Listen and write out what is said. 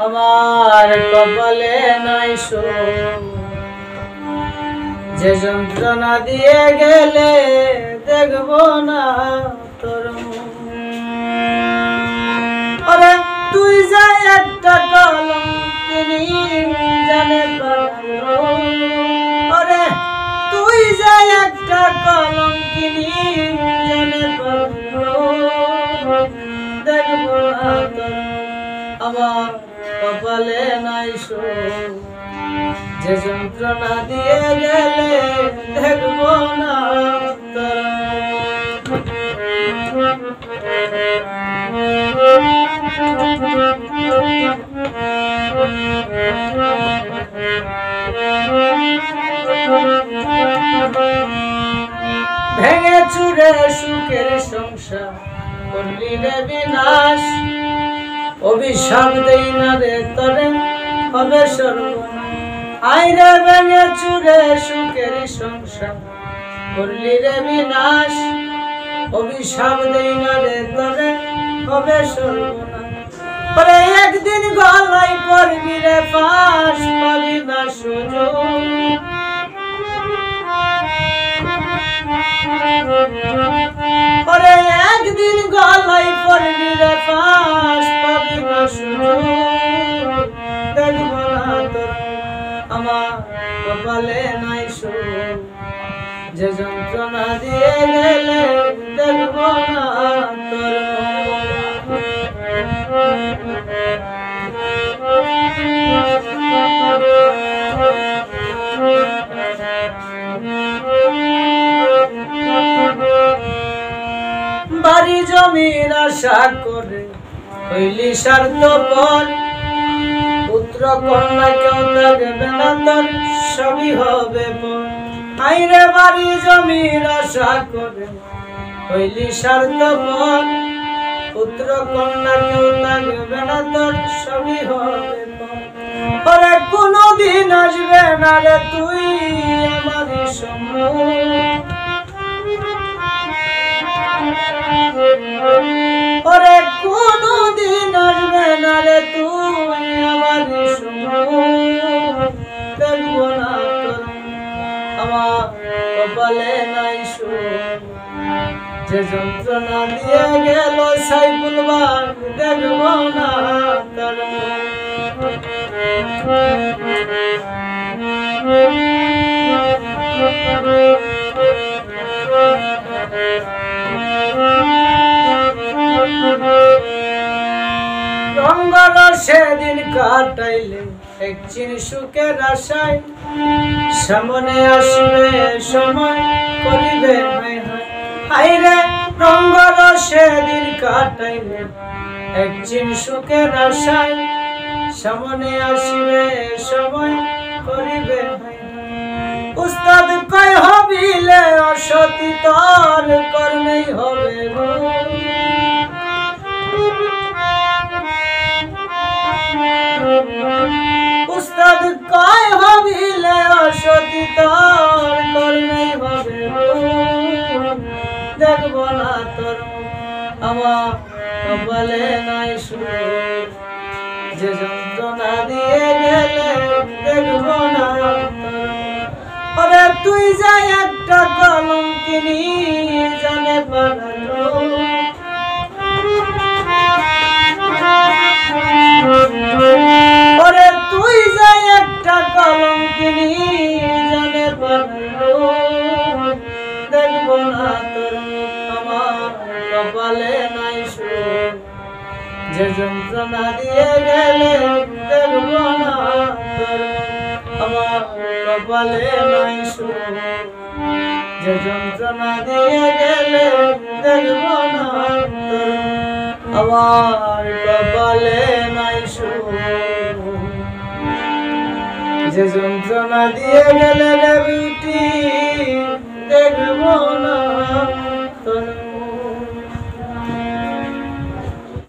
আমার কপালে নাই সুখ যে যন্ত্রণা দিয়ে গেলে দেখবো না তোর মুখ। আরে তুই যা একটা কলঙ্কিনী জানে পারলো, আরে তুই যা একটা কলঙ্কিনী জানে পারলো, দেখবো না তোর আমার কপালে নাই সুখ যে যন্ত্রণা দিয়ে গেলে দেখবো না তোর। ভেঙে চুরে সুখের সংসার করলি রে বিনাশ, অভিশাপ দেই না রে তরে হবে সর্বনাশ। আইরে ভেঙে চুরে সুখের সংসার করলি রে বিনাশ, অভিশাপ দেই না রে তরে হবে সর্বনাশ। পরে একদিন গলায় পড়বি রে ফাঁস, পাবি না সুযোগ। পরে একদিন গলায় পড়বি রে ফাঁস, পাবি না সুযোগ। দেখবো না তোর আমার কপালে নাই সুখ যে যন্ত্রণা দিয়ে গেলে দেখবো না তোর। বাড়ি জমির আশা করে হইলি স্বার্থপর, পুত্র কন্যা কেউ থাকবে না তোর সবই হবে পর। আইরে বাড়ি জমির আশা করে হইলি স্বার্থপর, পুত্র কন্যা কেউ থাকবে না তোর সবই হবে পর। পরে কোনদিন আসবে না রে তুই আমারই সম্মুখ, ওরে কোনদিন আসবে না রে তুই আমার সম্মুখ। দেখবো না তোর আমার কপালে নাই সুখ যে যন্ত্রণা দিয়ে গেল সাইফুল বাগ, দেখবো না তোর। রঙ্গর সেদিন কাটাইলে একচিন সুখের আশায়, সামনে আসবে সময় করিবে হাইরে। রঙ্গর সেদিন কাটাইলে একচিন সুখের আশায়, সামনে আসবে সময় করিবে। উস্তাদ কয় হবিলে অসতী তোর কর্মেই হবে উস্তাদ কয় হবিলে অসতী তোর কর্মেই হবে। দেখবো না তোর আমার কপালে নাই সুখ যে যন্ত্রণা দিয়ে গেলে দেখবো না তোর। ওরে তুই যা একটা কলঙ্কিনী জানে পারলো, ওরে তুই যা একটা কলঙ্কিনী জানে পারলো, দেখবো না তোর আমার কপালে নাই সুখ যে যন্ত্রণা দিয়ে গেলে দেখবো না তোর। আমার কপালে নাই সুখ যে যন্ত্রণা দিয়ে গেলে দেখবো না তোর। আমার কপালে নাই সুখ যে যন্ত্রণা দিয়ে গেলে রে বিউটি দেখবো না তোর।